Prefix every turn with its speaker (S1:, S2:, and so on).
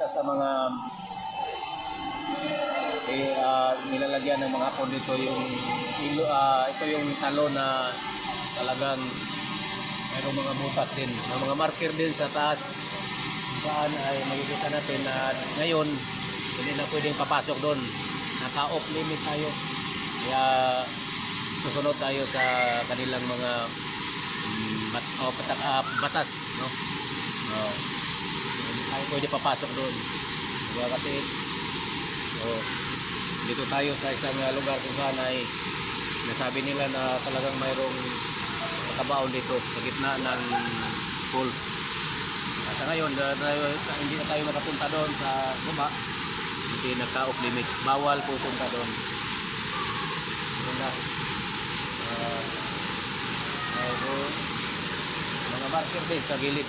S1: isa sa mga nilalagyan ng mga hapon dito yung ito yung talon na talagang mayroong mga butas din, mga marker din sa taas saan ay makikita natin na ngayon hindi na pwedeng papasok doon, naka-off limit tayo, kaya susunod tayo sa kanilang mga batas, no? Hindi tayo pwede papasok doon, diba? Kasi dito tayo sa isang lugar kung saan ay nasabi nila na talagang mayroong nakabaon dito sa gitna ng pool. Sa ngayon hindi na tayo makapunta doon sa baba, hindi naka-off limit, bawal pupunta doon. Mga marker din sa gilid.